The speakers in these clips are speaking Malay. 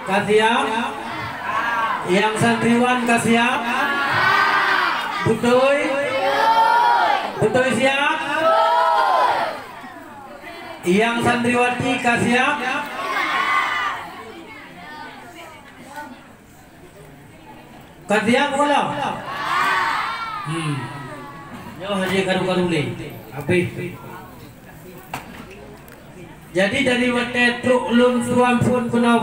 Kasiap? Yang santriwan kasiap? Betul? Betul siap? Yang santriwati kasiap? Kasiap kalau? Yo haji karu-karu le. Habis. Jadi dari wate truk lun suam pun puno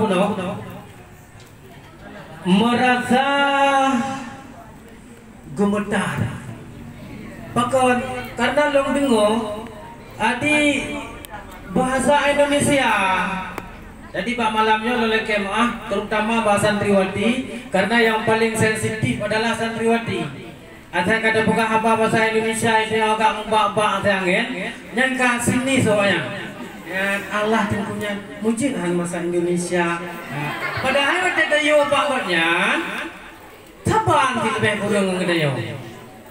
merasa gemetar. Pakon karena long dengo adi bahasa Indonesia. Jadi Pak malamnya oleh kemah terutama bahasa santriwati karena yang paling sensitif adalah santriwati. Ada kata buka apa bahasa Indonesia itu agak mbak-mbak angin yang ke sini soalnya. Allah tentunya mujian masa Indonesia. Padahal ada dayo pakotnya tabang lebih kurang ngedayo.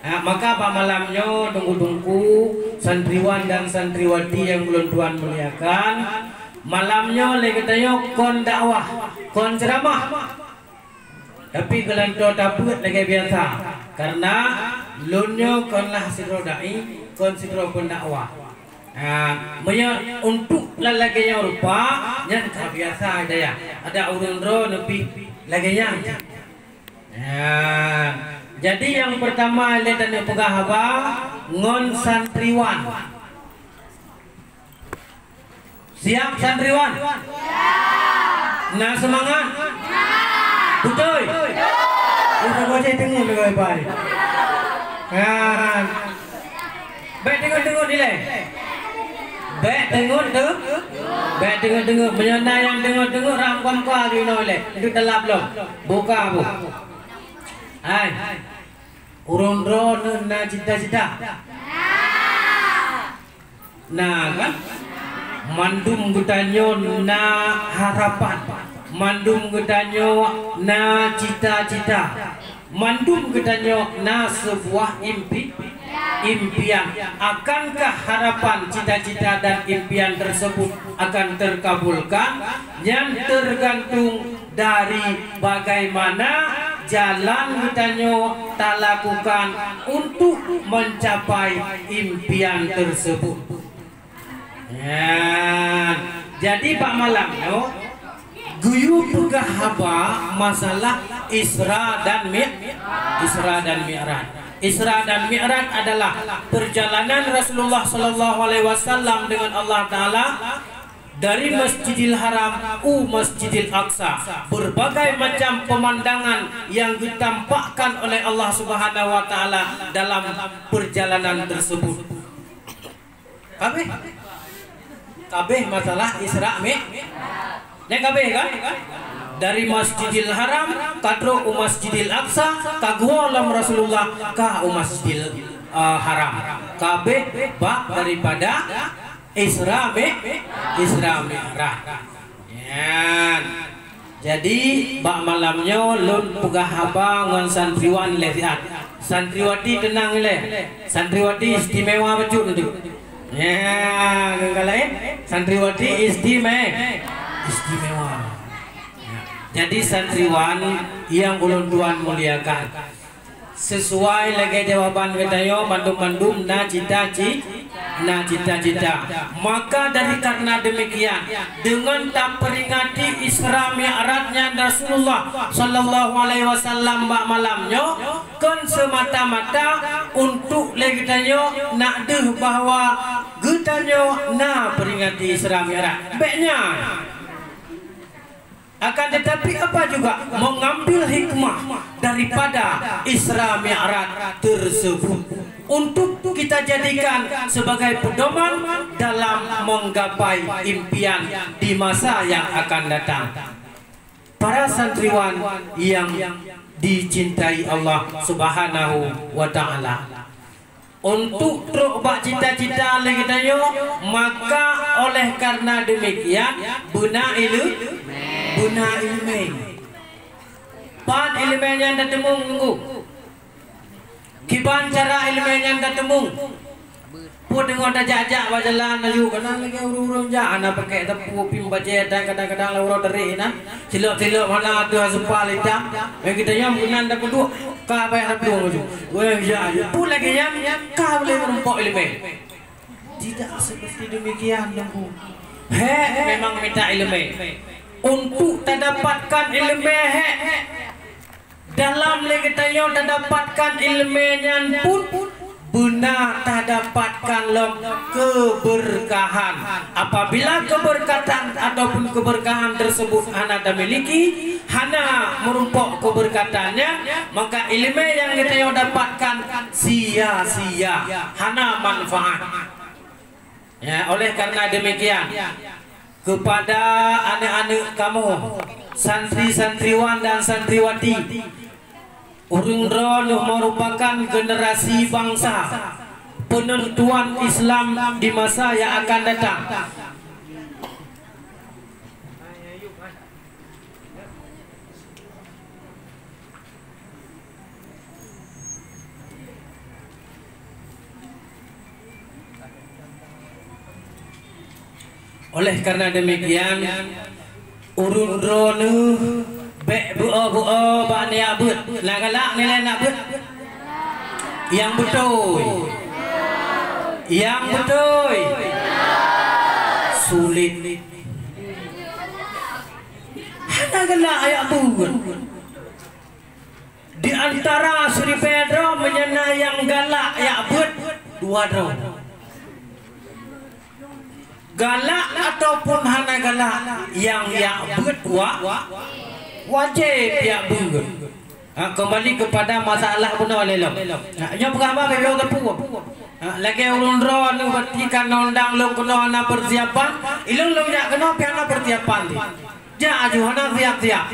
Maka Pak malamnya tunggu-tunggu santriwan dan santriwati yang belum Tuhan muliakan. Malamnya lagi tayo kon dakwah, kon ceramah. Tapi kelanto taput lagi biasa. Karena lunyo kon lah sidro dai, kon sidro kon dakwah. Untuk lalaganya rupa yang biasa ada ya. Ada urun ro lebih laganya. Jadi yang pertama lihat dan pegahaba ngon santriwan. Siap santriwan? Nah semangat? Betul? Udah goceh tengok lebih baik. Baik tengok nilai. Baik tengok menyana yang tengok rangkam kau di noleh. Itu telap loh. Buka bu. Hai. Urun ron na cita-cita. Nah kan? Mandum gedanyo na harapan. Mandum gedanyo na cita-cita. Mandum gedanyo na sebuah impian. Akankah harapan, cita-cita dan impian tersebut akan terkabulkan? Yang tergantung dari bagaimana jalan gedanyo tak lakukan untuk mencapai impian tersebut. Jadi Pak malamnya guyu pegahaba masalah Isra dan Mi'raj. Isra dan Mi'raj adalah perjalanan Rasulullah Sallallahu Alaihi Wasallam dengan Allah Taala dari Masjidil Haram Masjidil Aqsa. Berbagai macam pemandangan yang ditampakkan oleh Allah Subhanahu Wa Taala dalam perjalanan tersebut. Kabeh masalah Isra Mi'raj. Nek kabeh kan? Dari Masjidil Haram kadro Masjidil Aqsa kagualam Rasulullah ka Masjidil Haram. Kabeh bab daripada Isra Mi'raj. Jadi bak malamnya lun pegahaba ngon santriwan lihat. Santriwati tenang le. Santriwati istimewa becut itu. Santriwati istimewa. Jadi santriwan yang ulun Tuhan muliakan sesuai lagi jawaban ketayo mandum na cita-cita. Maka dari karena demikian dengan tak peringati Isra Mi'rajnya Rasulullah Sallallahu Alaihi Wasallam bak malamnya kan semata-mata untuk lagi tayo nak deh bahwa getanyo na peringati Isra Mi'raj beknya. Akan tetapi apa juga mengambil hikmah daripada Isra Mi'raj tersebut untuk kita jadikan sebagai pedoman dalam menggapai impian di masa yang akan datang. Para santriwan yang dicintai Allah Subhanahu wa Ta'ala, untuk truk bak cita-cita lagi tayo, maka oleh karena demikian buna ilmu pan ilmunya anda temung kiban cara ilmunya anda temung Pun dengar dah jajak berjalan laju kena lagi urung-urung jak ana pakai tepu pim bajet dan kadang-kadang lauro terik nah. Silok-silok mana tu asupal hitam. Yang kita yang gunan dah kedua ka bayar dua baju. Weh ya. Pun lagi yang ka boleh merumpok ilmu. Tidak seperti demikian dengku. Memang minta ilmu. Untuk terdapatkan ilmu dalam lagi tayo terdapatkan ilmunya pun benar terdapatkan keberkahan. Apabila keberkatan ataupun keberkahan tersebut hana memiliki, hana merumpok keberkatannya, maka ilmu yang kita dapatkan sia-sia, hana manfaat. Ya, oleh karena demikian, kepada anak-anak kamu, santri-santriwan dan santriwati, urung roh merupakan generasi bangsa penentuan Islam di masa yang akan datang. Oleh karena demikian, urung roh Bek buo bani abut nak galak nilai nak but yang betul sulit hana galak ayat but di antara Sri Pedro menyena yang galak ayat but dua dong galak ataupun hana galak yang but wajib ya bunga. Kembali kepada masalah benar lelok. Nya berapa bebel tepu. Lagi ulun ron bertikan undang lu kena ana persiapan, ilung lu jak kena piana persiapan. Ja aju hana siap-siap.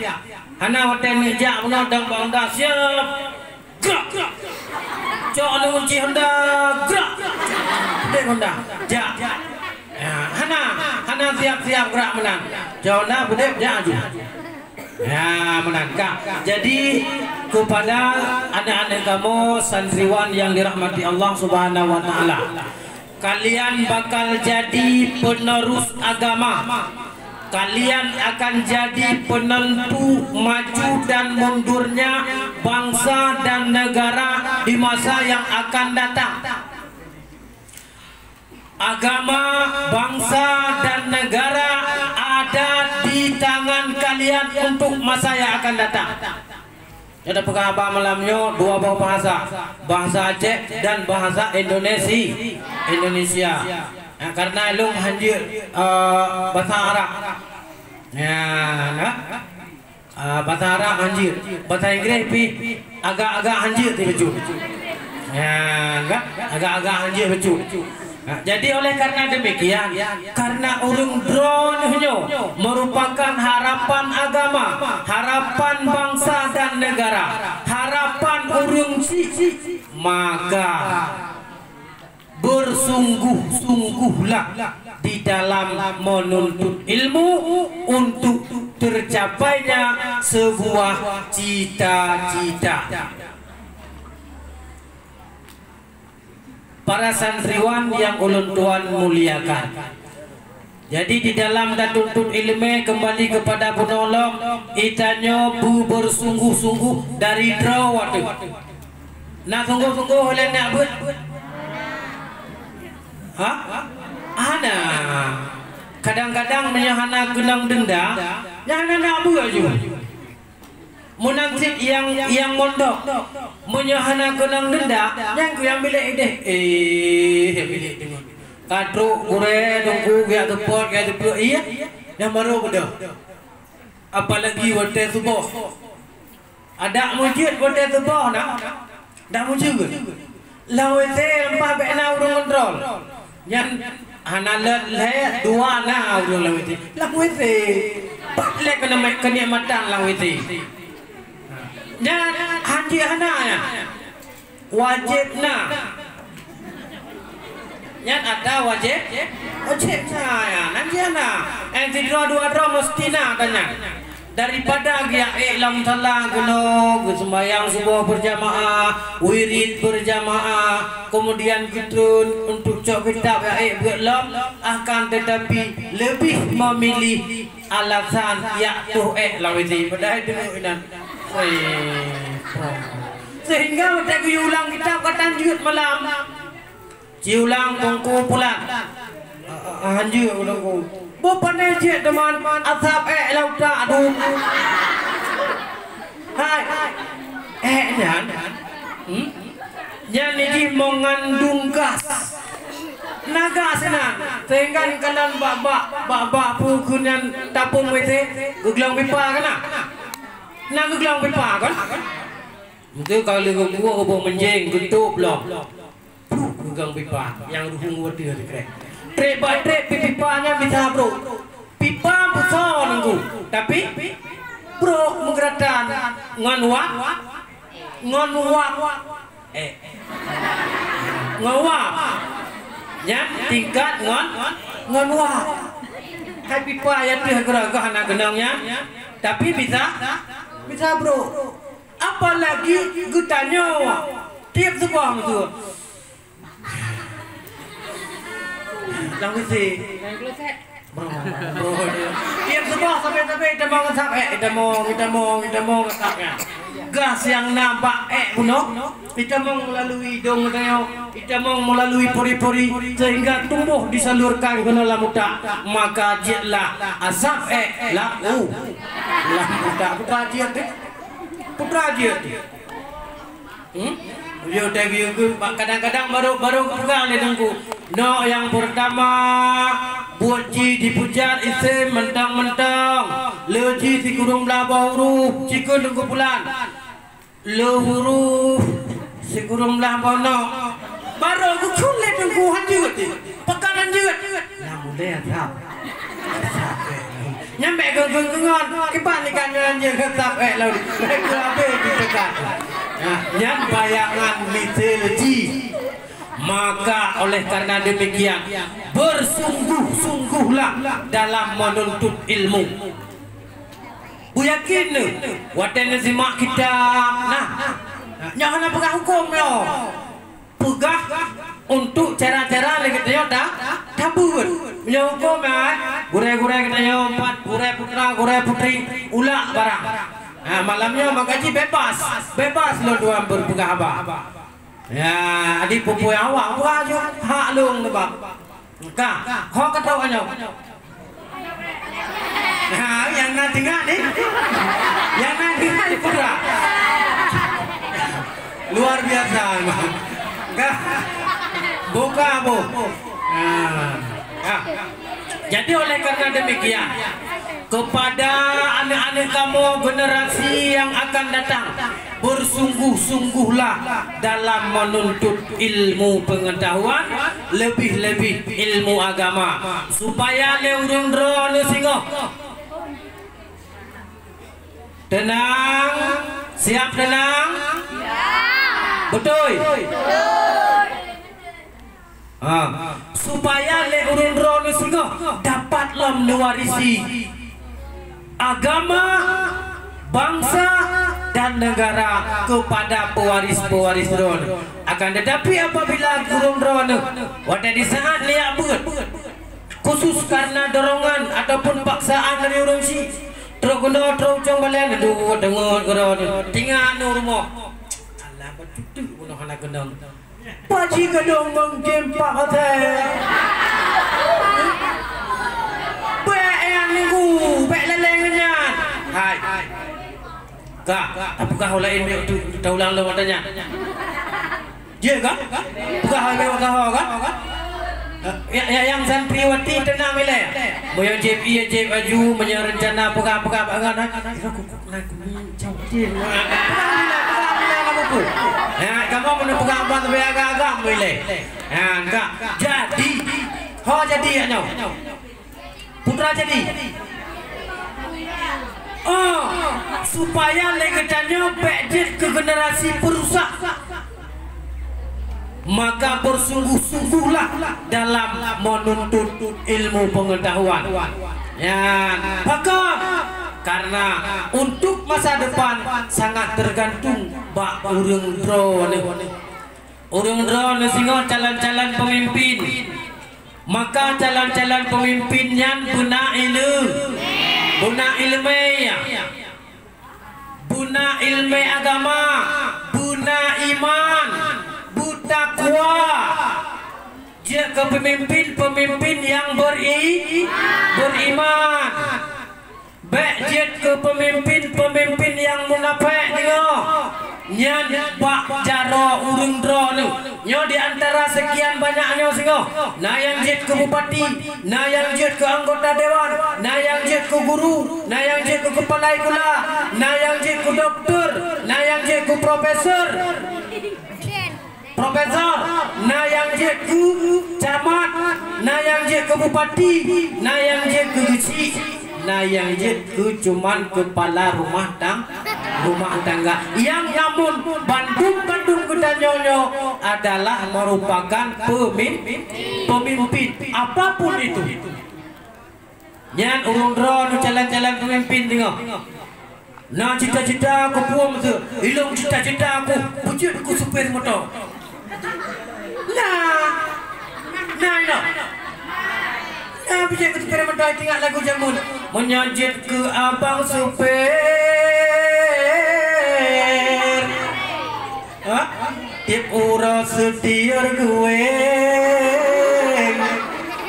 Hana hotel ni jak benar dang bangda siap. Gerak. Cok lu kunci Honda gerak. Dek Honda. Ja. Hana siap-siap gerak menang. Cok Honda bedep ja aju. Ya menangkap. Jadi kepada anak-anak kamu santriwan yang dirahmati Allah Subhanahu wa taala, kalian bakal jadi penerus agama. Kalian akan jadi penentu maju dan mundurnya bangsa dan negara di masa yang akan datang. Agama, bangsa dan negara ada di tangan kalian untuk masa yang akan datang. Ada pengabar malamnya dua bahasa, bahasa Aceh dan bahasa Indonesia. Nah, karena lu hadir bahasa Arab. Ya, nah. Bahasa Arab hadir, bahasa Inggris agak-agak hadir ti becu. Ya, agak-agak hadir becu. Jadi oleh karena demikian, karena urung dronnya merupakan harapan agama, harapan bangsa dan negara, harapan urung maka bersungguh-sungguhlah di dalam menuntut ilmu untuk tercapainya sebuah cita-cita. Para santriwan yang ulun tuan muliakan. Jadi di dalam tuntut ilmu kembali kepada penolong, itanya bersungguh-sungguh dari draw waktu. Nak sungguh-sungguh oleh nak buat. Ana. Kadang-kadang menyahana genang denda, yang nak buat juga. Munafik yang mondok menyahana kenang denda yang bilik deh bilik dengan kadro kure nunggu dia tepot iya yang baru bedah apalagi waktu subuh ada mujud waktu subuh nak dak mujud lawete lempah bekna urung kontrol yang hanalet le dua na urung lawete le kena kenikmatan lawete. Dan haji hana wajibna yang ada wajibnya ya nanti hana yang tidur dua mesti na tanya daripada dia ilam talang kena sembahyang subuh berjamaah, wirid berjamaah, kemudian gitu untuk cok kitab ya belam, akan tetapi lebih memilih alasan ya tuh lawiti pada itu dan sehingga kita ulang kitab katan jut malam ciulang tungku pulang anjir ulang ku bukan aja teman asap lauta aduh hai nyan nyan ini mengandung gas naga senang sehingga kalian bak pukunan tapung itu guglang pipa kan nah guglang pipa kan itu kalau gua menjeng getup loh guglang pipa yang ruhung wadir keren trek batrek pipanya bisa bro pipa besar nunggu tapi bro menggeratan ngonwak ya tingkat ngonwak hai pipa ya tuh geragah anak genangnya tapi bisa bro apalagi gutanya tiap sebuah itu langsung sih tiap sebuah sampai kita mau ngesap kita mau ngesapnya gas yang nampak kita mau melalui hidung kita mau melalui pori-pori sehingga tumbuh disalurkan ke dalam muda maka jitlah asap laku lah putra jit kadang-kadang baru pegang dia tunggu. No, yang pertama buat ji dipujar isim mentang-mentang leji si kurung belah huruf cikun tunggu bulan le huruf si kurung belah no baru aku kulit tunggu hanjut pekanan jut nah mulai atap nyampe gengon kebalikan aja ketap lalu mereka habis ditekan yang bayangan mitologi maka oleh karena demikian bersungguh-sungguhlah dalam menuntut ilmu yakin watan simak kitab jangan pegang hukum pegah untuk cara-cara lagi kita tabur punya hukum gure-gure kita empat gure putra gure putri ulak barang malamnya makaji bebas lo dua berpegah apa ya adik pupu yang awak buah juga hak lung lebak kak kau ketawa nyok yang nanti nggak nih yang nanti nggak di putra luar biasa kak buka bu jadi oleh karena demikian kepada anak-anak kamu generasi yang akan datang bersungguh-sungguhlah dalam menuntut ilmu pengetahuan lebih-lebih ilmu agama supaya leurun singo tenang siap tenang betul supaya leurun singo dapatlah mewarisi agama, bangsa dan negara kepada pewaris-pewaris ron. Akan tetapi apabila gurung ron wadah di saat liak buat khusus karena dorongan ataupun paksaan dari orang si terguna terucung balen aduh dengar ron tinggal nu rumah alah betul bunuh anak gendang paji gedong menggempak hotel lelengnya hai kak apakah hal lain itu daulang lo matanya dia kak bukan hal yang kan yang santriwati tenang ile moyang jep iya jep baju menyerencana apakah bangan aku jauh kamu menepuk apa tapi agak-agak ile kak jadi jadi ya putra jadi supaya legetannya bedit ke generasi perusak maka bersungguh-sungguhlah dalam menuntut ilmu pengetahuan ya maka karena untuk masa depan sangat tergantung bak urung drone singo calon-calon pemimpin. Maka calon-calon pemimpinnya buna ilmu ya, buna ilmu agama, buna iman, butakwa. Dia ke pemimpin yang beriman. Baik ke pemimpin yang munafik tengok. Nyan bak jaro urung dro ni. Nyo di antara sekian banyaknya singo. Nah yang jet ke bupati, nah yang jet ke anggota dewan, nah yang jet ke guru, nah yang jet ke kepala sekolah, nah yang jet ke dokter, nah yang jet ke profesor, nah yang jet ke camat, nah yang jet ke bupati, nah yang jet ke geci. Nah yang jet ke cuman kepala rumah tangga yang namun Bandung Kedanyonyo adalah merupakan pemimpin apapun itu. Nyan urung dro jalan-jalan pemimpin tengok. Nah cita-cita aku puang tu, ilung cita-cita aku wujud aku supir motor. Nah bisa ke supir motor tinggal lagu jamun menyajit ke abang supir. Tiap ura setiar gue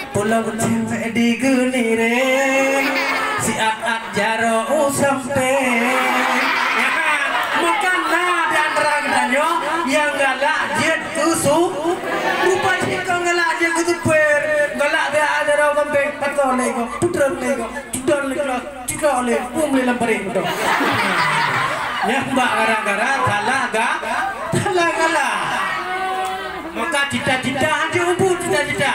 pulau cewek di genireng si at jaro sampai makanlah dan raganyo yang galak jet tusuk rupa jika galak jet supir galak dia ada orang kambing patol lego putran lego cudon lego umli lamparing itu yang mbak gara-gara salah gala maka cita-cita aja ubud cita-cita.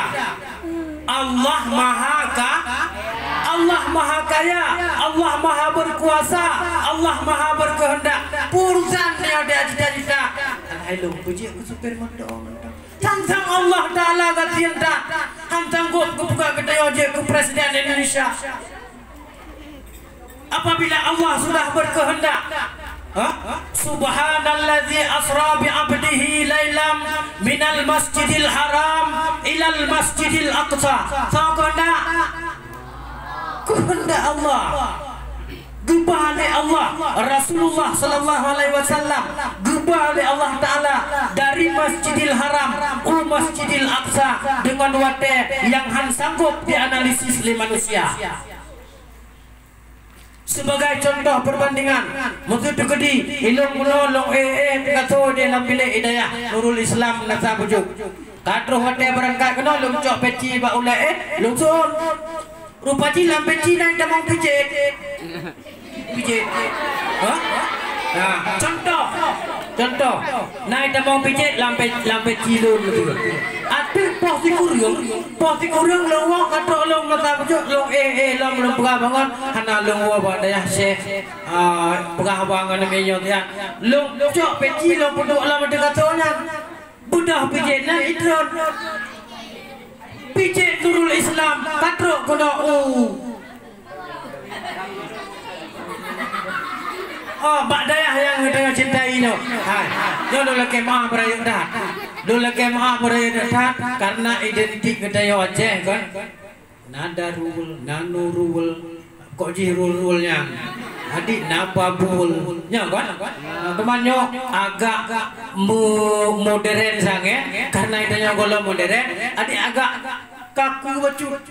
Allah Maha Kaya, Allah Maha Berkuasa, Allah Maha Berkehendak. Urusan dia ada cita-cita. Alhamdulillah puji aku supir motor. Tantang Allah Taala gatian tak. Tantang gua buka kedai ojek ke Presiden Indonesia. Apabila Allah sudah berkehendak, Subhanalladzi asra bi 'abdihi lailam minal masjidil haram ilal masjidil aqsa. Kehendak Allah, gebalik Allah, Rasulullah sallallahu alaihi wasallam gebalik Allah Taala dari Masjidil Haram ke Masjidil Aqsa dengan wate yang sanggup dianalisis oleh manusia. Sebagai contoh perbandingan, maksud kedi ilung long kato dia dalam bilik hidayah Nurul Islam nasa bujuk. Kadro hotel berangkat kena long cok peci ba ulai long son. Rupa jilam peci naik damang pijet. Nah, contoh naik damang pijet lampe cilun betul. Atu posi kurung lawak kato long nasa bujuk long long bangun hana long wa daya syekh pegah bangun menyot ya long cok peci long punduk lama dekatonya budah pijetna idron pijet Nurul Islam katrok kono bak dayah yang dengan cintai no. Yo dulu kemah berayut dah. Dulu kemah berayut dah karena identik kedai Aceh kan. Nada rul, nano rul, kok ji rul-rulnya. Adik nababul nya kan. Temannya agak modern sange karena itu golong modern. Adik agak kaku bacut.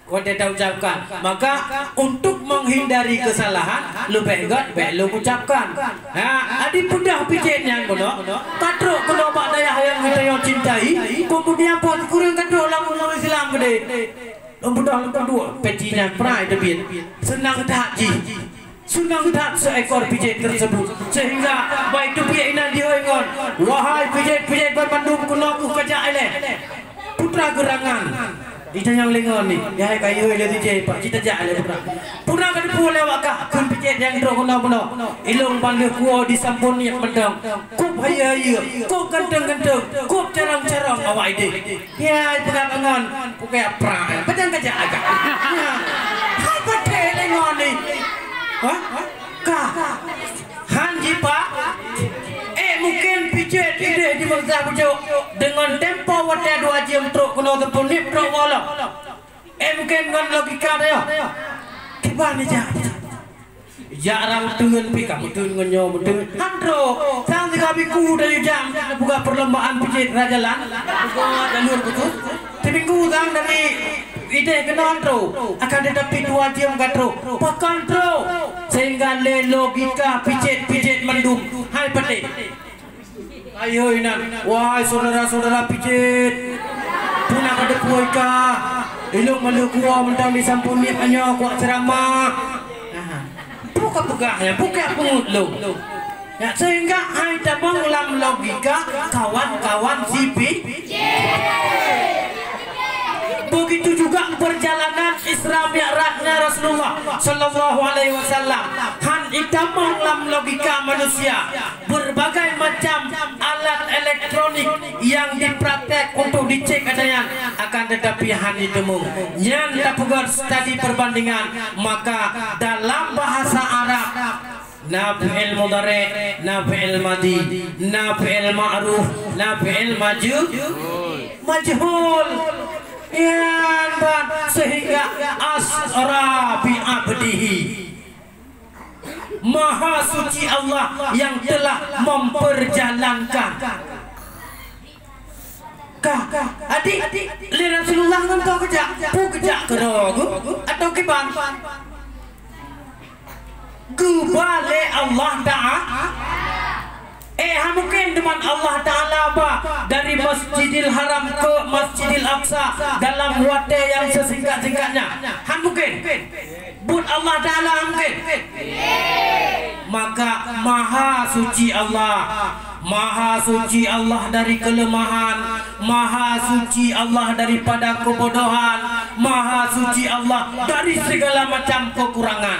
Wanda dah ucapkan, maka untuk menghindari kesalahan, lu pegat, lu ucapkan. Nah, adik mudah pijetnya kono, katrok kono bak dayah yang kita cintai, kemudian pun kurang katrok lamun Nurul Islam gede. Mudah kedua, pecinya pernah debit, senang haji. Senang tak seekor pijet tersebut sehingga baik tu pijet inan dioingon, wahai pijet berpandum kuno ku kajak ele, putra gerangan. Ita yang lengon ni, ya kayu ele DJ pak cita jak ele pura kan pula wakah kun pijet yang dro kuno ilung pandu kuo disampun niat mendong kup haya kup ganteng kup carang awak ide ya pura bangun pukai pra padang kajak agak hai pate lengon ni Hah? Kah? Hanji Pak? Mungkin pijet ide di masa bujuk dengan tempo waktu 2 jam truk kena terpunip truk wala. Mungkin dengan logika dia. Gimana jadi? Jarang dengan pika betul ngenyo betul. Handro, sang tiga minggu dari jam buka perlombaan pijet rajalan. Buka jalur betul. Seminggu sang dari ide kena handro akan tetapi 2 jam katro. Pakan tro sehingga le logika pijet mendung. Hai pete. Ayo inan, wahai saudara-saudara pijet, punah kada puika, ilung malu kuah mentang disampuni hanya kuat ceramah. Buka-bukanya, buka pengulung. Ya, sehingga ada mengulang logika kawan-kawan si begitu juga perjalanan Isra Mi'rajnya Rasulullah Sallallahu Alaihi Wasallam. Han itu mengulang logika manusia. Berbagai macam alat elektronik yang dipraktek untuk dicek adanya, akan tetapi han itu yang dapat tadi perbandingan. Maka dalam bahasa Arab nafi'il mudhari', nafi'il madi, nafi'il ma'ruf, nafi'il majhul. Ya, sehingga asra bi abdihi, Maha suci Allah yang telah memperjalankan. Adik, lihat Rasulullah ngentau kejak kerogu atau kiban? Gubale Allah Ta'ala. Mungkin dengan Allah Ta'ala dari Masjidil Haram ke Masjidil Aqsa dalam waktu yang sesingkat-singkatnya. Mungkin buat Allah Ta'ala mungkin. Maka Maha suci Allah dari kelemahan, Maha suci Allah daripada kebodohan, Maha suci Allah dari segala macam kekurangan.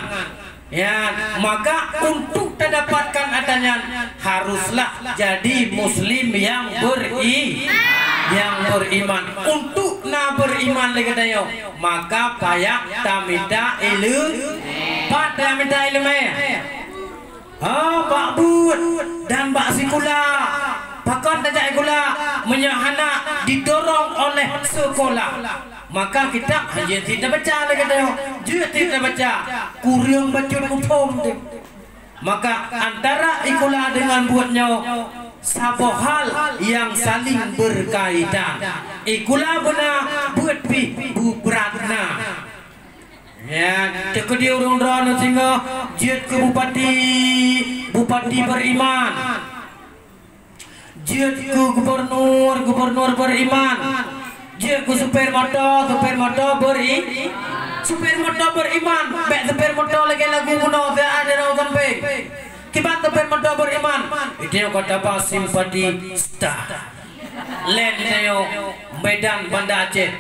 Ya, maka untuk mendapatkan adanya haruslah jadi muslim yang beriman. Untuk beriman lagi dayo, maka payah minta ilmu Pak Bud dan Mbak Sikula pakon tajak gula menyahana didorong oleh sekolah. Maka kita hanya tidak baca lagi dah, juga tidak baca, kurang baca hukum. Maka antara ikulah dengan buatnya satu hal yang saling berkaitan. Ikulah benar buat bu beratna. Ya, cek dia orang sehingga jet ke bupati beriman, jet ke gubernur beriman. Dia ku supir motor beriman. Bek supir motor lagi lagu kuno dia ada nonton pe. Kibat supir motor beriman. Itu kata apa simpati star. Len itu Medan Banda Aceh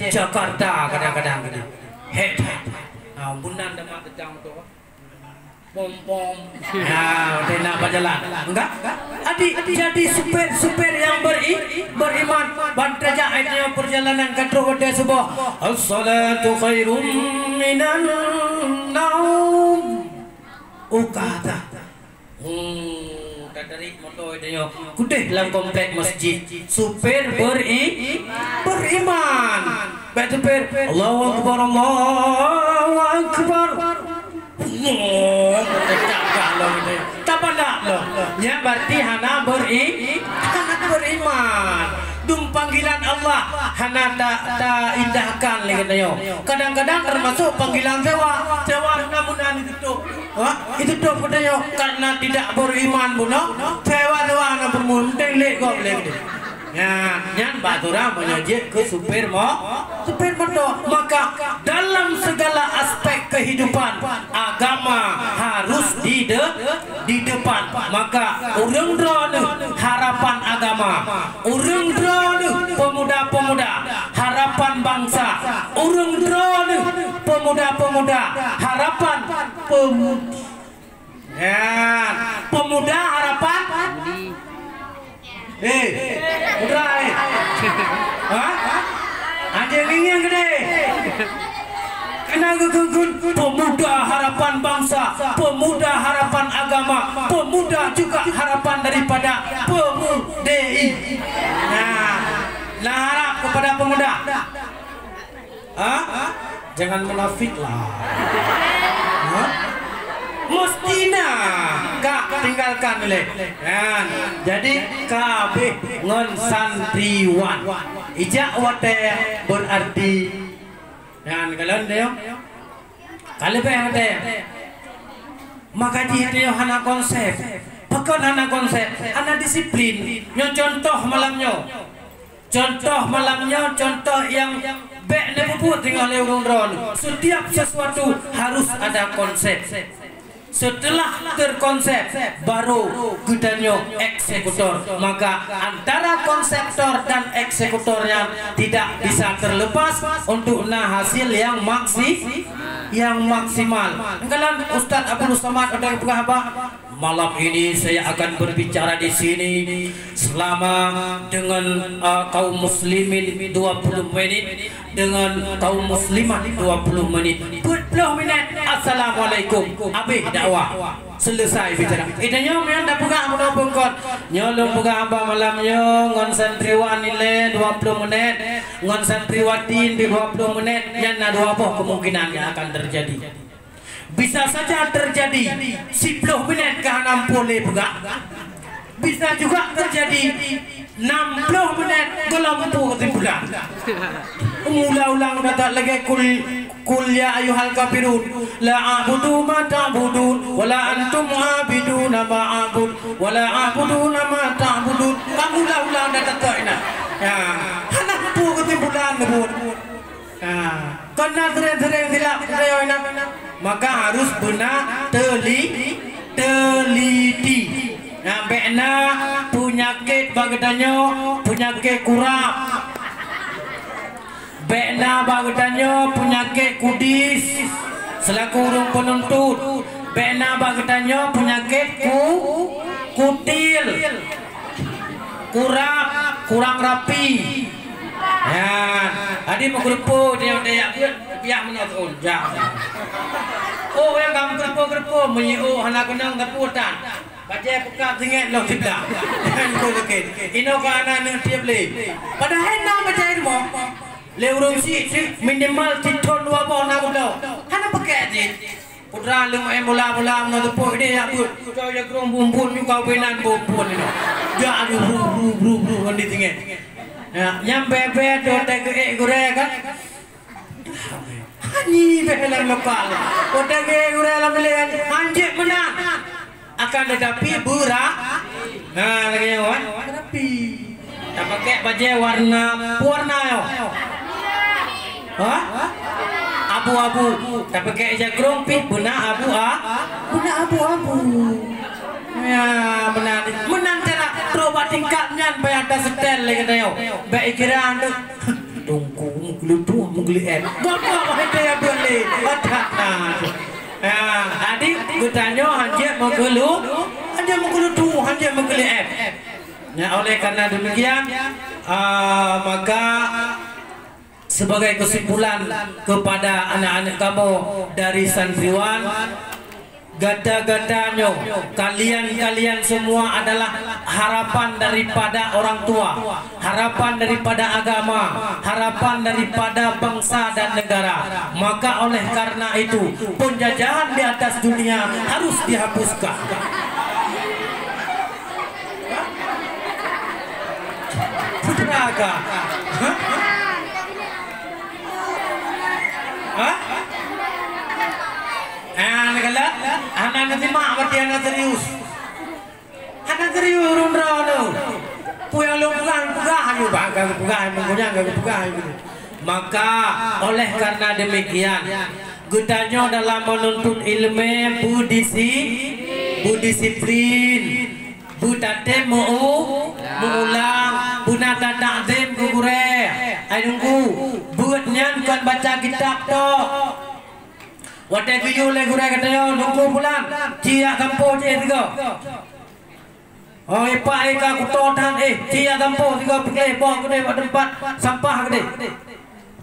Jakarta kadang-kadang. Head. Bunan dah mak kecang tu. Pom. Dia nak berjalan. Enggak? Adik jadi supir yang beriman. Bantaja ayatnya perjalanan katro pada sebuah. As-salatu khairum minan naum. Ukata. Dari motor dia kudih dalam komplek masjid. Supir beriman. Baik supir. Allahu Akbar. Ya berarti hana beriman. Dum panggilan Allah hana tak indahkan lagi. Kadang-kadang termasuk panggilan sewa namun ditutup. Itu tuh katanya karena tidak beriman buno. Sewa na bermunting lek kok lagi. Ya, yang batura menyajik ke supir motor. Maka dalam segala aspek kehidupan agama harus di depan. Maka urang drone harapan agama, urang drone pemuda-pemuda harapan bangsa, urang drone pemuda-pemuda harapan pemuda harapan. Putra anjing yang gede. Kena gegun pemuda harapan bangsa. agama, pemuda juga harapan daripada PEMUDI. Nah harap kepada pemuda. Jangan munafik lah. Mustina kak tinggalkan oleh. Jadi KB ngon santriwan. Ijak wate berarti. Kalau dia, kalau dia, maka dia hana konsep. Bukan hana konsep, hana disiplin. Yang contoh malamnya. Contoh yang baik nepuput tinggal orang-orang. Setiap sesuatu harus ada konsep. Setelah terkonsep baru gudanya eksekutor. Maka antara konseptor dan eksekutornya tidak bisa terlepas untuk hasil yang maksimal. Kalian Ustadz Abdul Somad dari Pegahaba. Malam ini saya akan berbicara di sini selama dengan kaum muslimin 20 menit, dengan kaum muslimat 20 menit. 20 menit. Assalamualaikum. Habis dakwah. Selesai bicara. Idanya yang dah pegang mudah pengkot. Nyolong pegang apa malamnya ngon santriwan nilai 20 menit, ngon santriwatin di 20 menit. Yang ada apa kemungkinan yang akan terjadi? Bisa saja terjadi 10 menit ke 60 pegang. Bisa juga terjadi 60 menit gelampu ketimbulan. Ulang-ulang datang lagi kul ya ayyuhal kafirun la a'budu ma ta'budun wa la antum 'abiduna ma a'bud wa la a'buduna ma ta'budun. Kamu ulang-ulang datang ina. Ya, hanappu ketimbulan nebut. Karena sering-sering silap ina. Maka harus benar teliti. Bena penyakit bagedanyo, penyakit kurap. Bena bagedanyo penyakit kudis selaku urung penuntut. Bena bagedanyo penyakit kutil. Kurang rapi. Ya, adi mau grepo dia pihak menonton. Oh, yang kamu grepo menyiu anak kenang keputan. Baca pekat singet lo tidak. Kau lekit. Ino ka anak nang tiap le. Padahal nak baca ilmu. Le urung si minimal titon dua bon aku tahu. Hana pakai je. Putra lu mula menonton pok dia abut. Kau ya kerong bumbun kau benan bumbun ini. Dia ada bru kan di singet. Ya, yang bebe do tege gure kan. Hani behelan lokal. Do tege gure lam le anjek menang. Akan tetapi berat. Lagi yang tapi tak pakai baju warna yo. Abu-abu. Tak pakai jakrong pit benar abu-abu. Ya benar. Menang cara terobat tingkatnya sampai ada setel lagi tayo. Baik kira anda tunggu menggelut Bapak dia boleh. Adik bertanya hanya menggelut hanya menggelut. Nah, oleh karena demikian maka sebagai kesimpulan kepada anak-anak kamu dari santriwan, gada-gadanya kalian semua adalah harapan daripada orang tua, harapan daripada agama, harapan daripada bangsa dan negara. Maka oleh karena itu penjajahan di atas dunia harus dihapuskan. Putraga, anak nanti mak berarti anak serius. Anak serius rumrano. Puyang lu pugah ayo bangga pugah menggunya enggak pugah. Maka oleh karena demikian gunanya dalam menuntut ilmu budisiplin, budate mengulang, bunata takzim gugure. Ayo nunggu buatnya kan baca kitab toh. Wadah kuyu le gure katanya nunggu bulan cia kampo cia tiga. Oh ipa eka kutotan cia kampo tiga pikir bong gede tempat sampah gede.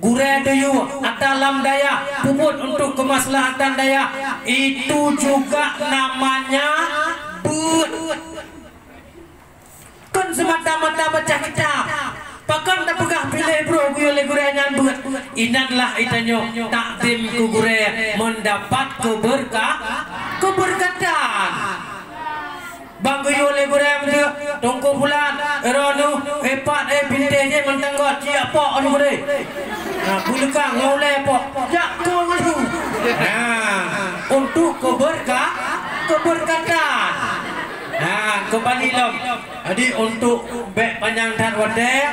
Gure tuyu atalam daya puput untuk kemaslahatan daya itu juga namanya semata-mata baca kitab. Pakon tak pegah pilih bro gue le gure nyan buat. Inanlah itanyo takdim ku gure mendapat keberkatan. Bang gue le gure betul. Tongko bulan eronu epat bintenya mentanggot siapa anu gure. Nah, bulukang ngoleh pok. Ya kau maju. Nah, untuk keberkatan. Nah, kembali lom. Jadi untuk bek panjang dan wadek,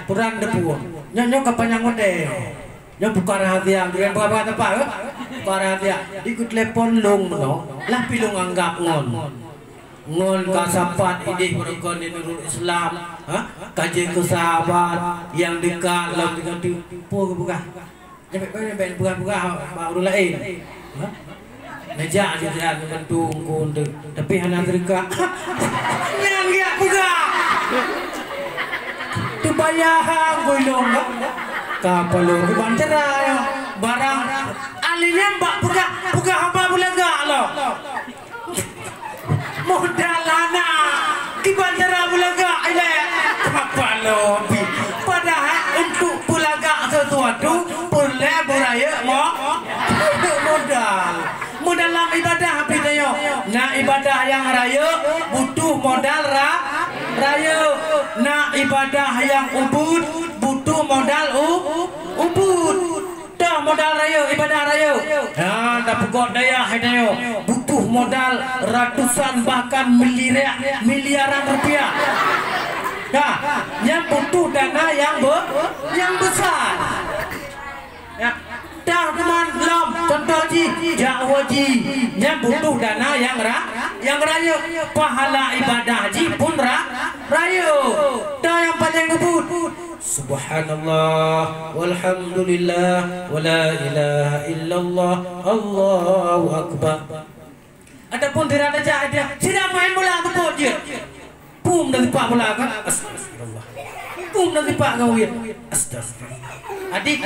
puran depu. Nyanyo ke panjang wadek. Nyo buka rahasia, dengan buka apa? Buka rahasia. Ikut telepon long no. Lah pilung anggap ngon kasapat ini berukun di Nurul Islam, kajian kesahabat yang dekat lalu dengan tipu buka. Sampai buka baru lain. Najak aja mentung kunde tapi hana terika yang dia buka tu bayang golong kapalo bantera barang alinya mbak buka hamba bulaga lo modalana di bantera bulaga ile kapalo padahal untuk bulaga sesuatu boleh beraya modal dalam ibadah pinayo. Nah ibadah yang raya butuh modal raya. Nah ibadah yang ubud butuh modal ubud. Dah modal raya ibadah raya. Nah dah pegot daya hinayo butuh modal ratusan bahkan miliaran rupiah. Dah yang butuh dana yang besar. Ya. Dah teman belum contoh ji jauh ji yang butuh dana yang raya pahala ibadah ji pun raya dah yang paling ngebut subhanallah walhamdulillah wala ilaha illallah Allahu akbar. Adapun tidak ada tidak main bola tu je pum dari pak bola kan astagfirullah pum dari pak ngawin astagfirullah adik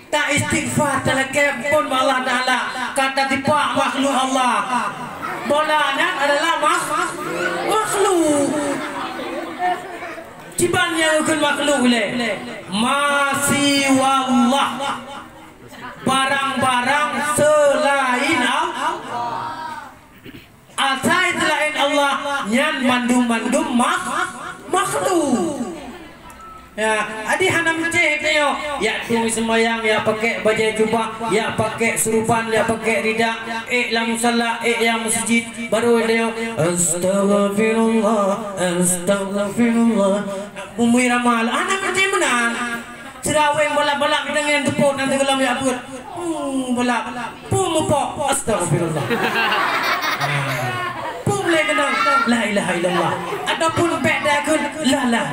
tak istighfar terlekep pun Allah Ta'ala kata tipak makhluk Allah bolanya adalah makhluk cibannya bukan makhluk masih wallah barang-barang selain Allah asai selain Allah yang mandum-mandum makhluk. Ya, adi hanam cek yo. Ya tung semayang, ya pakai baju jubah, ya pakai surupan, ya pakai rida, yang musalla, yang masjid, baru dia astagfirullah. Bumui ramal, anak macam mana? Ceraweng balak-balak dengan tepuk nanti kalau ya buat. Balak, pumupok, astagfirullah. Pum le kenang, la ilaha illallah. Ataupun beda kun, la.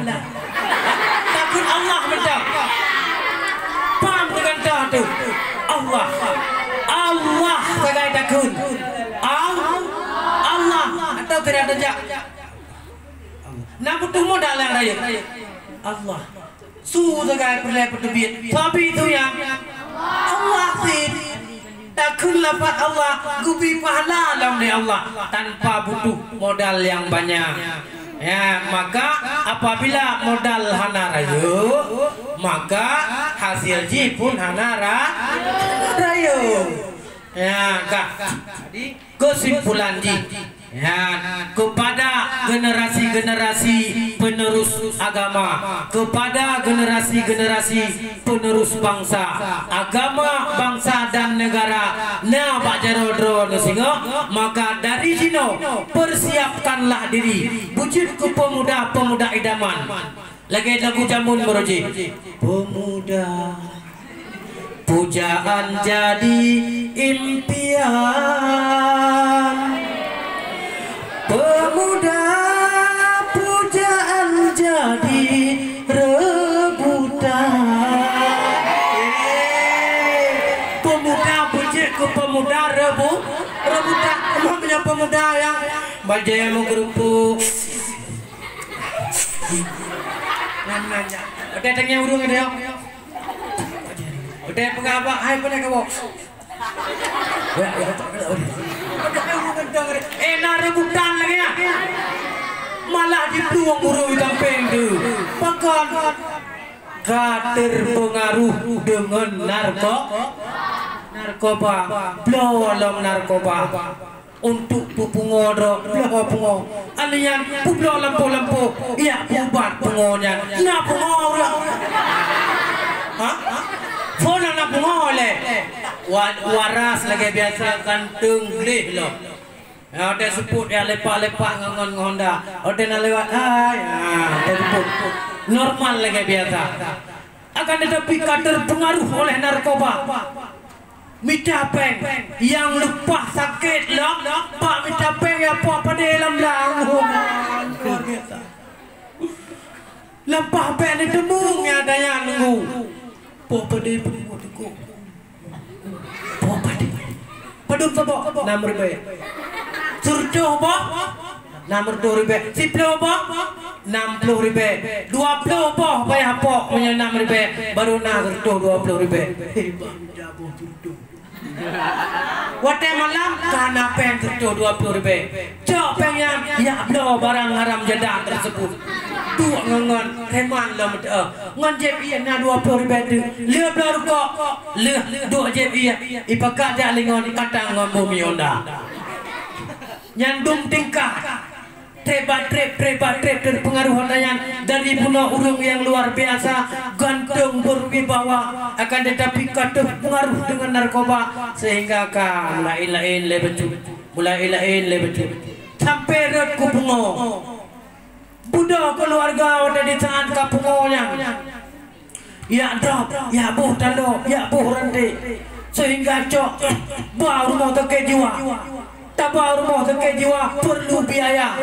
Takut Allah macam paham dengan dah tu Allah sebagai takut Allah atau tidak ada jak nak butuh modal yang raya Allah sebagai perlai pertubit tapi itu yang Allah sih takut lafaz Allah gubi pahala dalam di Allah tanpa butuh modal yang banyak. Ya, maka apabila modal hana rayu, maka hasil ji pun hana rayu. Ya, jadi kesimpulan ji. Ya, kepada generasi-generasi penerus agama, kepada generasi-generasi penerus bangsa, agama, bangsa dan negara. Nah, Pak Jarodro Nusingo, maka dari sini persiapkanlah diri, wujud ke pemuda-pemuda idaman. Lagi lagu jamun meroji. Pemuda, pujaan jadi impian. Pemuda pujaan jadi rebutan. Pemuda puji ke pemuda rebutan. Emangnya pemuda yang bajai mau kerupuk. Nanya. Udah tanya urung dia. Udah pengapa? Hai pernah kamu. Enak rebutan lagi ya. Malah di peluang urut camping tu. Bahkan terpengaruh dengan narkoba, belum narkoba untuk pupungo pungo, alian publo lampu, iya pubat pungonya, na pungo orang, phone na pungo le, waras lagi biasa kantung glih lo. Ada sebut ya lepak-lepak ngon dah. Ada nak lewat tersebut normal lagi biasa. Akan tetapi terpengaruh oleh narkoba. Mitapeng yang lupa sakit lah. Pak mitapeng ya apa dalam langgung. Lepah pek ni temung ya daya nunggu. Pak pada pengu. Pak pada. Padum sabo 6,000. Surdo apa? 60,000. Siplo apa? 60,000. 20 apa? Bayar apa? Punya 6,000. Baru nak surdo 20,000. Jabu surdo. Wate malam karena pen surdo 20,000. Cok pengen ya blo barang haram jadah tersebut. Tuak ngon reman lah ngon jeb iya na 20,000 tu. Le blo kok. Le 2 jeb iya. Ipakat dak lingon katang ngon bumi onda. Nyandung tingkah trep terpengaruh dari pulau urung yang luar biasa, gantung berwibawa, akan tetapi terpengaruh dengan narkoba sehingga mulai lain lebih sampai red kupungo budak keluarga ada di tangan kapungonya ya drop ya buh talo ya buh rende sehingga cok baru mau terke jiwa tabah rumah terkait jiwa perlu biaya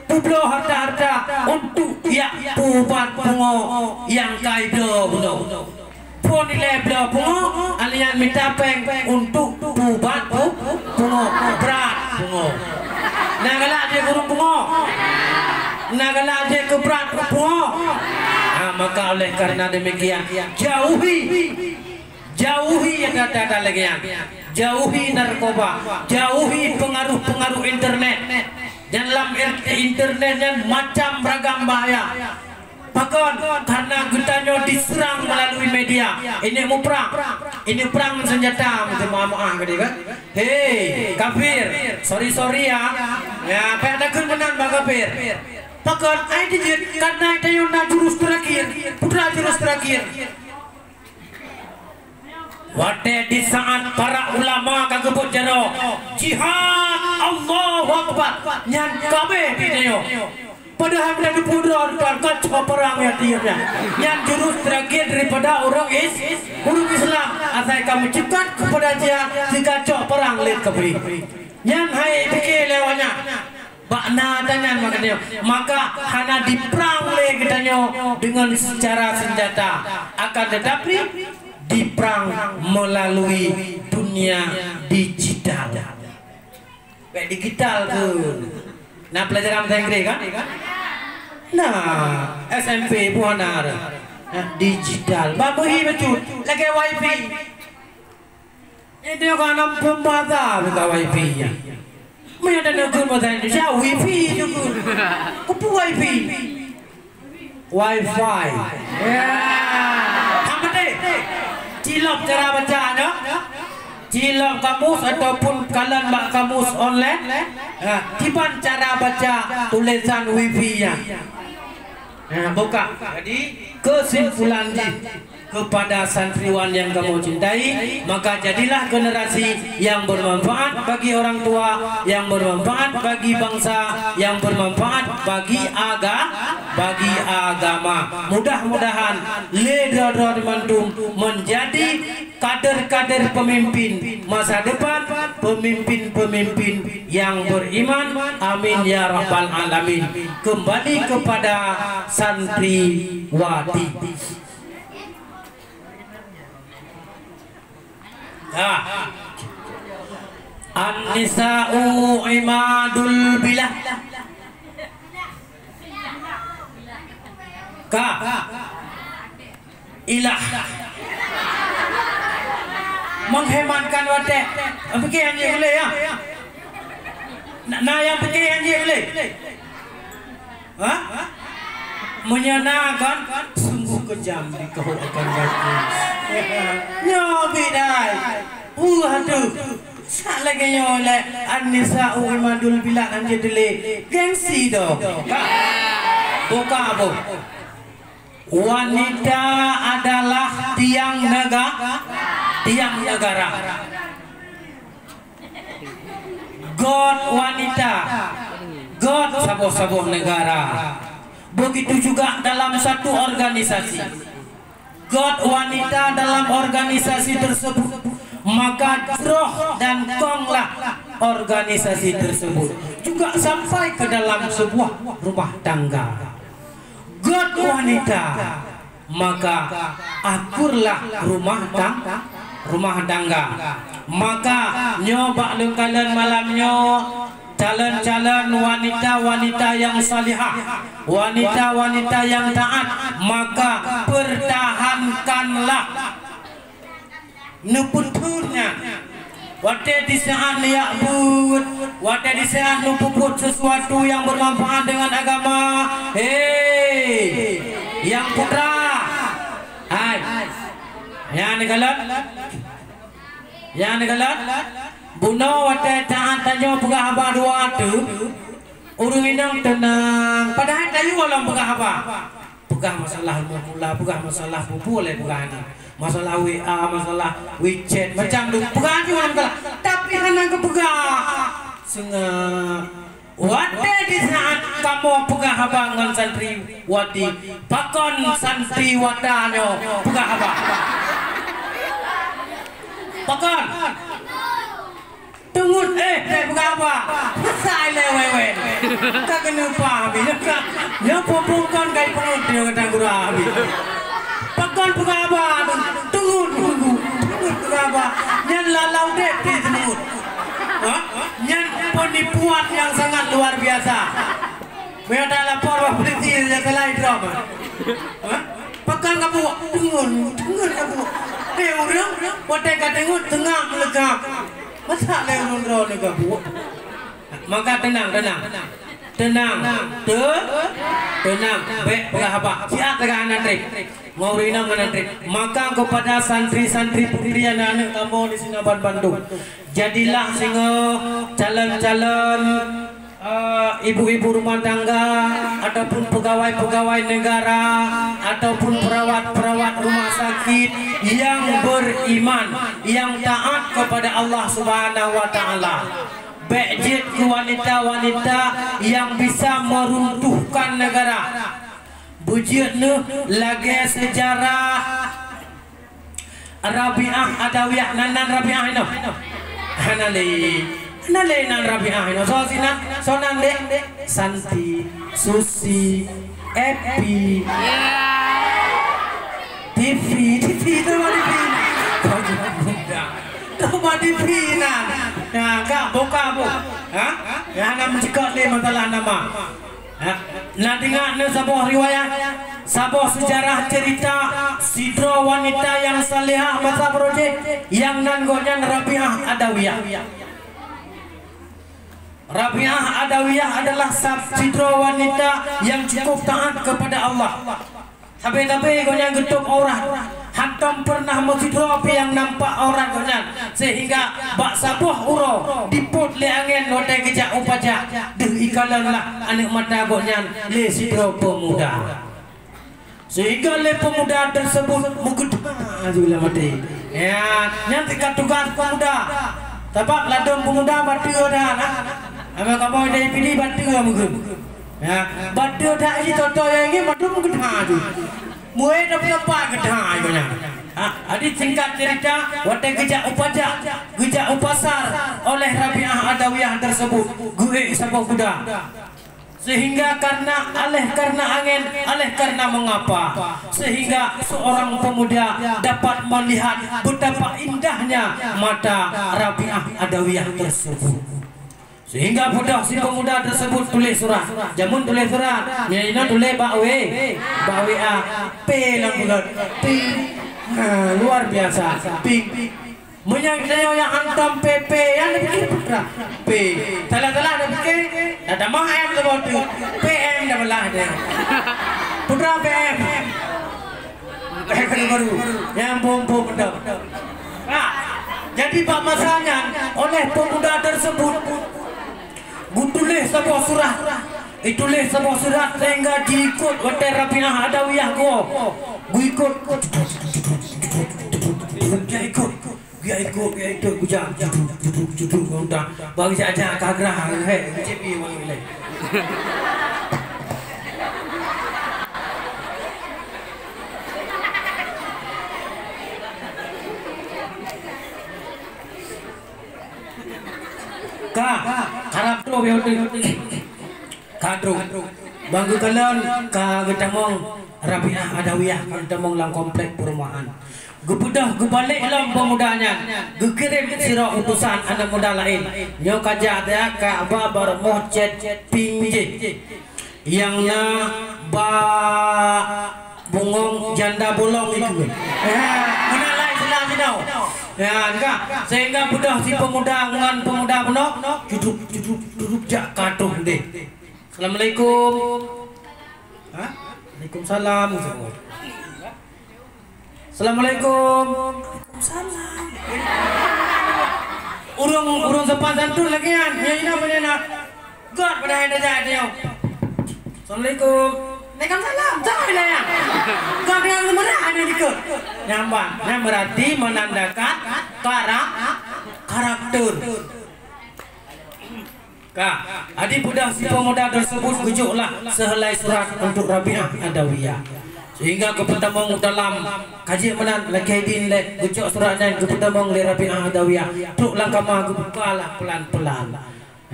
publo harta untuk ya pubat pungo yang kaido buno pun nilai belo pungo alian minta peng untuk pubat pungo berat pungo nagala dia kurung pungo nagala dia keberat pungo maka oleh karena demikian jauhi yang ada lagi yang jauhi narkoba, jauhi pengaruh internet. Dalam internetnya macam beragam bahaya. Bahkan karena kitanya diserang melalui media. Ini mau perang senjata, maaf gitu kan? Hei, kafir, sorry ya. Ya, pada kun menang kafir. Bahkan karena itu yang jurus terakhir, putra jurus terakhir. Wate di saat para ulama kagebut jero jihad Allahu Akbar nyan kabe video padahal sudah dipudar dan kacau perang ya tiapnya nyan jurus terakhir daripada orang Islam asal kamu cepat kepada dia dikacau perang lihat keberi nyan hai fikir lewatnya bakna tanya makanya maka hanya diperang le kitanya dengan secara senjata akan tetapi diperang melalui dunia digital. Baik digital tu. Nak pelajaran bahasa Inggeris kan? Nah, SMP pun ada. Digital. Babuhi betul. Lagi wifi. Itu kan nam pembahasa bukan wifi nya. Mana ada negeri bahasa Indonesia wifi juga. Kupu wifi. Wifi. Ya. Hamade. Cilok cara bacanya, cilok kamus ataupun kalian bak kamus online, tiban cara baca tulisan wifi-nya. Buka. Jadi kesimpulan kepada santriwan yang kamu cintai, maka jadilah generasi yang bermanfaat bagi orang tua, yang bermanfaat bagi bangsa, yang bermanfaat bagi agama. Mudah-mudahan leader Mantung menjadi kader-kader pemimpin masa depan, pemimpin-pemimpin yang beriman. Amin ya rabbal alamin. Kembali kepada santriwati. An-nisa'u imadul bilah. Ilah menghematkan wadah. Fikir yang boleh ya. Nah yang fikir yang boleh. Hah? Menyenangkan, sungguh kejam di kau akan bagus. Nyobi dai. Waduh. Sak lagi nyolek Anissa Uimadul bilang anjir dele. Gengsi doh. Buka bu. Wanita adalah tiang negara. God wanita. God saboh-saboh negara. Begitu juga dalam satu organisasi. God wanita dalam organisasi tersebut, maka roh dan konglah organisasi tersebut juga sampai ke dalam sebuah rumah tangga. God wanita, maka akurlah rumah tangga. Maka nyoba lu kalian malamnya calon-calon wanita-wanita yang salihah, wanita-wanita yang taat, maka pertahankanlah nuputurnya. Wate di saat liyakbud, wate di saat nupuput sesuatu yang bermanfaat dengan agama. Hei, yang putra, hai, yang negalat, buno wate taat tanyo pegah haba dua tu, urung inang tenang. Padahal tayu walau pegah haba, pegah masalah mula, pegah masalah bubu oleh pegah ni. Masalah WA, masalah WeChat, macam tu. Pegang je orang kalah. Tapi hanya ke pegang. Sengah. Wate di saat kamu pegang abangan santriwati, pakon santriwatanyo pegang abang. Pakon. Tunggu pegang abang. Sai lewewe. Tak kena faham. Yang pupukkan kai pengut dia kata gurah habis. Pakon pegaba, tunggu pegaba, nyan lalau dek di semut, nyan penipuan yang sangat luar biasa. Mereka lapor wah polisi yang selain drama. Pakon kamu, tunggu kamu. Orang, wadah katengut tengah melegap. Masa leun ron kamu. Maka tenang. Tenang, baik pegahaba. Siap tegak nanti. Mau rina nanti. Maka kepada santri-santri putri anak kamu di Sinaban Bandung, jadilah singo calon-calon ibu-ibu rumah tangga, ataupun pegawai-pegawai negara, ataupun perawat-perawat rumah sakit yang beriman, yang taat kepada Allah Subhanahu wa taala. Bejit wanita-wanita yang bisa meruntuhkan negara. Bujit nu lagi sejarah Rabi'ah Adawiyah nanan Rabi'ah ino. Hanale nan Rabi'ah ino. So sinan sonan dek Santi, Susi, Epi. TV itu mana TV? Coba dipinan, ya kak buka bu, ya nama cikot ni masalah nama. Nah dengar ni sebuah riwayat, sebuah sejarah cerita sidro wanita yang salihah masa proje yang nanggonya Rabi'ah Adawiyah. Rabi'ah Adawiyah adalah sidro wanita yang cukup taat kepada Allah. Tapi gonya getuk orang. Hantam pernah mesidro yang nampak orang gonya sehingga bak sabuh uro diput le angin note kejak upaja deh ikalan lah anak mata gonya le sidro pemuda sehingga le pemuda tersebut menggedah juga mati ya nanti tugas pemuda sebab ladung pemuda batu dah lah ama kamu dari pilih batu mungkin ya batu dah ini toto yang ini batu menggedah tu mulai dapat apa gedah ayonya. Adik singkat cerita, wadah gejak upaja, gejak upasar oleh Rabi'ah Adawiyah tersebut, gue sabah kuda. Sehingga karena angin, karena mengapa, sehingga seorang pemuda dapat melihat betapa indahnya mata Rabi'ah Adawiyah tersebut. Sehingga budak si pemuda tersebut tulis surat. Jamun tulis surat. Ya ini tulis bakwe A P lang bulat. P luar biasa. P Menyanyi yang hantam PP yang dipikir putra P telah ada pikir ada mah M sebut PM dah belah dia putra PM baru yang bom bedak. Nah, jadi pak masanya oleh pemuda tersebut tulis sebuah surat. Itulis sebuah surat sehingga diikut Hotel Rabi'ah Adawiyah gua ikut dia ikut gujang juduk udah bagi saja kagrah cepi wang ilai harap tu kadru bangku kalian ketamong Rabi'ah Adawiyah ketamong lang komplek perumahan gebudah gebalik dalam pemudanya gekirim sirah utusan anak muda lain nyo kaja dia ka babar mohcet pinje yang na ba bungong janda bolong itu mana lain selang sidau ya enggak sehingga budak si pemuda dengan pemuda penuh duduk jak katung deh. Assalamualaikum. Hah? Waalaikumsalam. Assalamualaikum. Waalaikumsalam. Urung sepanjang tu lagi kan? Ya ini apa ni nak? God pada ada jadi. Assalamualaikum. Waalaikumsalam. Jangan lah ya. God yang merah ada dikut. Nyambang. Yang berarti menandakan karakter. Adik budak si pemuda tersebut gejuklah sehelai surat untuk Rabi'ah Adawiyah. Sehingga kepetamong dalam kajian menan lakaidin le gejok suratnya kepetamong le Rabi'ah Adawiyah. Truk langkama gebukalah pelan-pelan.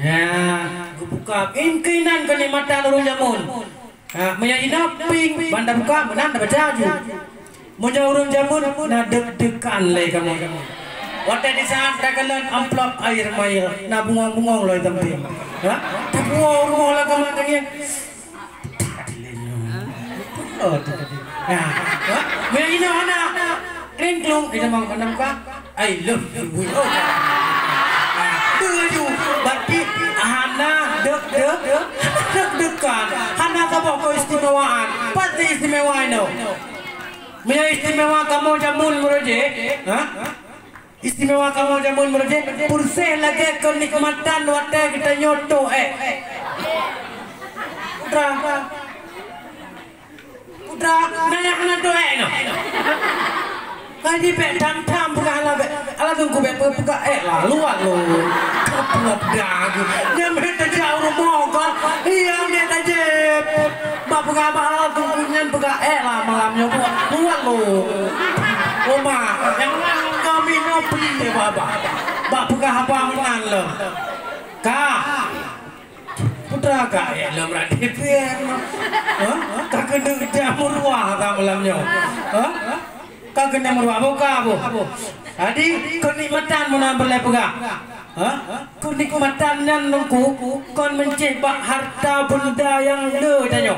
Ya, gebuka ingkinan kenikmatan urung jamun. Menyanyi naping banda buka menan dapat jaju. Munja urung jamun na deg-degan le kamu. Waktu di saat ragalan amplop air mail, na bungong-bungong loh tempi. Hah? Bungong lah kamu tanya. Oh, nah, begini mana? Ringklung kita mau kenal kah? I love you. Oh, tuju. Berarti hana deg-degan. Hana kabok kau istimewaan. Pasti istimewa itu. Punya istimewa kamu jamun meroje. Hah? Istimewa kamu jamun meroje purse lagi kenikmatan waktu kita nyoto putra nanya anak doa no kaji pe tam buka ala tunggu pe buka lalu kapulap dagu nyampe tajau rumah kan iya dia tajep buka ala tunggu nyan buka lah malamnya buat lo Oma yang kami ngopi ya bapa buka apa menan lo putra ya lo berarti kagak ada murwah tak malamnya kagak ada murwah buka tadi kenikmatan mana boleh buka kenikmatan yang nunggu kon mencebak harta benda yang le tanya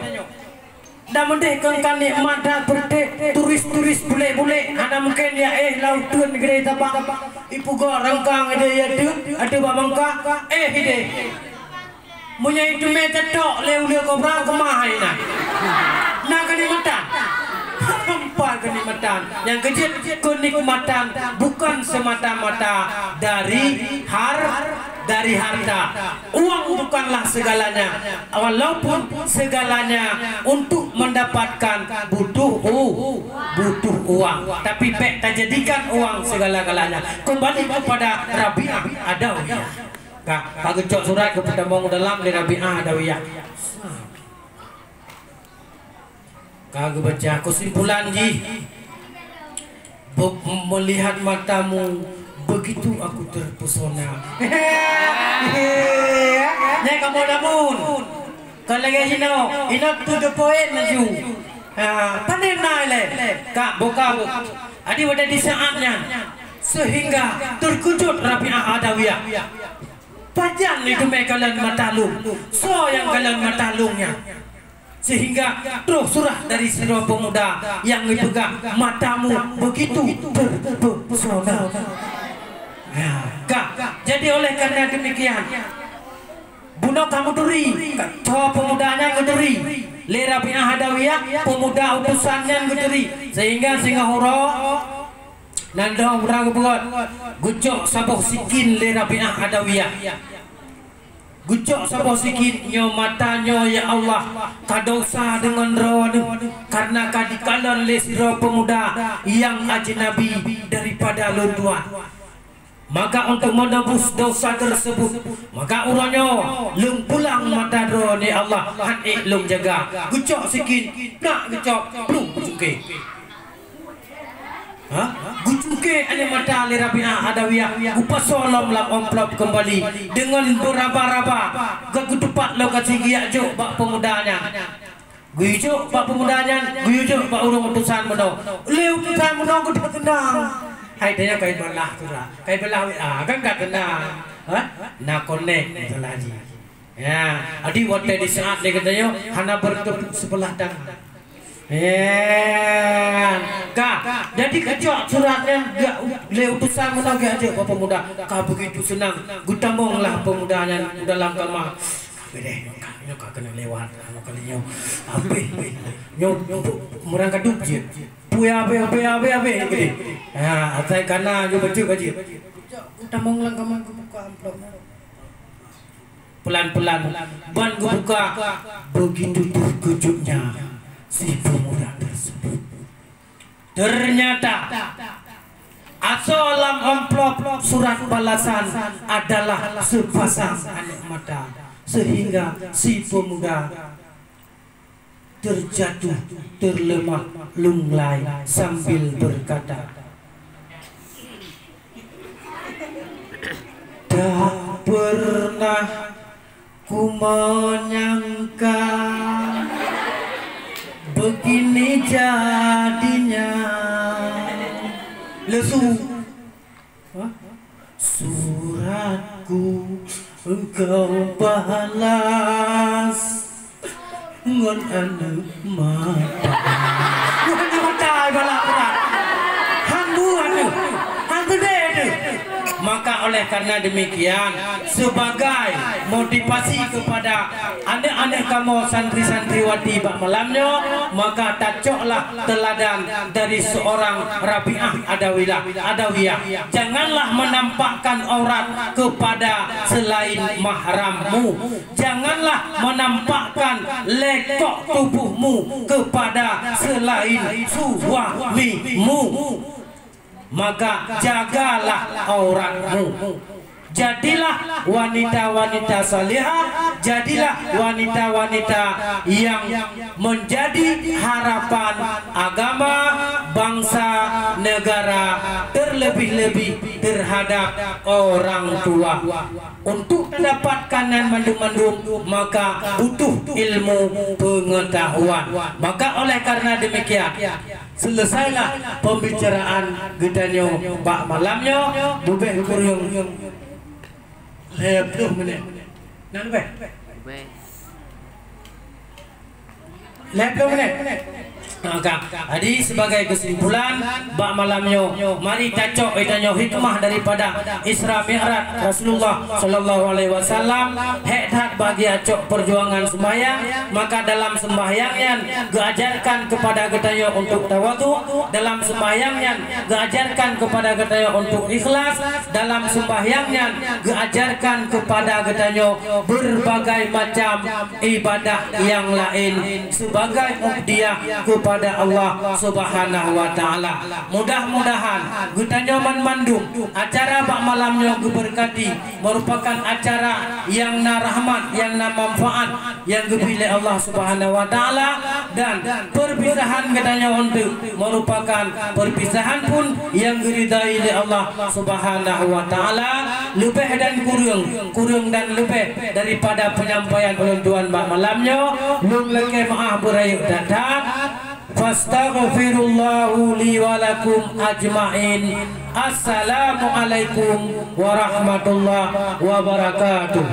dah mendek kan nikmat dah berdek turis boleh ada mungkin ya lautun negeri tabak ibu gua rengkang ada ya ada babangka ide punya itu meja tok leu kau berang kemahai nak kenikmatan hampa kenikmatan yang kecil kenikmatan bukan semata-mata dari harta. Uang bukanlah segalanya. Walaupun segalanya untuk mendapatkan butuh uang. Tapi tak jadikan uang segala-galanya. Kembali kepada Rabi'ah Adawiyah. Kagecok surat kepada bang dalam di Rabi'ah Adawiyah. Kagak baca kesimpulan ji. Melihat matamu begitu aku terpesona. Nek kamu namun kalau lagi ino to the point maju. Panen nile kak boka adi wada di saatnya sehingga terkejut Rabi'ah Adawiyah. Pajan itu mekalan matalung, so yang kalian matalungnya. Sehingga terus surah dari seluruh pemuda yang dipegang matamu begitu terpesona. Ya, jadi oleh karena demikian, bunuh kamu duri, cowok pemudanya ngeduri, Lera Rabi'ah Adawiyah pemuda utusannya ngeduri, sehingga Singapura nanda orang buat gucok saboh sikin Lera Rabi'ah Adawiyah. Gucok saboh sikin nyo matanya ya Allah kadosa dengan roh karena kadikalan lesro pemuda yang ajnabi daripada luntuan. Maka untuk menebus dosa tersebut, maka uranyo lung pulang mata roh ni Allah han lung jaga. Gucok sikin nak gucok plung gucuke. Gucuke ane mata Lera Rabi'ah Adawiyah upasolom lam omplop kembali dengan beraba-raba kegutupak lo kasigiak juk bak pemudanya. Gujuk bak pemudanya, gujuk bak urung utusan meno. Le utusan meno gudut tenang. Hai dia kai belah tu lah. Kai belah kan gak tenang. Nak connect lagi. Ya, adi waktu di saat dia katanya hana bertepuk sebelah tangan. Jadi kecok suratnya gak le utusan menagih aja bapak pemuda. Kau begitu senang, gutamonglah pemudanya dalam kamar. Bede, kau kena lewat, kali nyo, nyo murang kaduk je, puya abe, gede. Atai karena nyo baca. Gutamonglah kamar buka amplop. Pelan-pelan, ban buka, begitu terkejutnya si pemuda tersebut. Ternyata asolam amplop surat balasan adalah sepasang anak mata, sehingga si pemuda terjatuh, terlemah, lunglai sambil berkata, tak pernah ku menyangka begini jadinya. Lesu suratku engkau balas ngon anu mata. Bukan mata balak berat. Handu deh. Maka oleh karena demikian, sebagai motivasi kepada anak-anak kamu santri-santriwati bak malamnya, maka tacoklah teladan dari seorang Rabi'ah Adawiyah. Janganlah menampakkan aurat kepada selain mahrammu. Janganlah menampakkan lekok tubuhmu kepada selain suamimu. Maka jagalah auratmu. Jadilah wanita-wanita salihah, jadilah wanita-wanita yang menjadi harapan agama, bangsa, negara, terlebih-lebih terhadap orang tua. Untuk mendapatkan yang mandum-mandum, maka butuh ilmu pengetahuan. Maka oleh karena demikian, selesailah pembicaraan gedanyo bak malamnya, bubeh kuryung lebih menit. Nak lebih? Lebih menit. Jadi sebagai kesimpulan bak malamnya, mari tacok itanyo hikmah daripada Isra Mi'raj Rasulullah sallallahu alaihi wasallam. Hekdat bagi acok perjuangan sembahyang, maka dalam sembahyangnya diajarkan kepada getanyo untuk tawadhu, dalam sembahyangnya diajarkan kepada getanyo untuk ikhlas, dalam sembahyangnya diajarkan kepada getanyo berbagai macam ibadah yang lain sebagai ubudiyah kepada Allah Subhanahu wa taala. Mudah-mudahan getanyo mandum acara bak malamnya diberkati, merupakan acara yang na rahmat, yang na manfaat, yang dipilih Allah Subhanahu wa taala, dan perpisahan getanyo untuk merupakan perpisahan pun yang diridai oleh Allah Subhanahu wa taala. Lebih dan kurang dan lebih daripada penyampaian penentuan bak malamnya, lung leke maaf berayu datang. Fastaghfirullahu li wa lakum ajma'in. Assalamualaikum warahmatullahi wabarakatuh.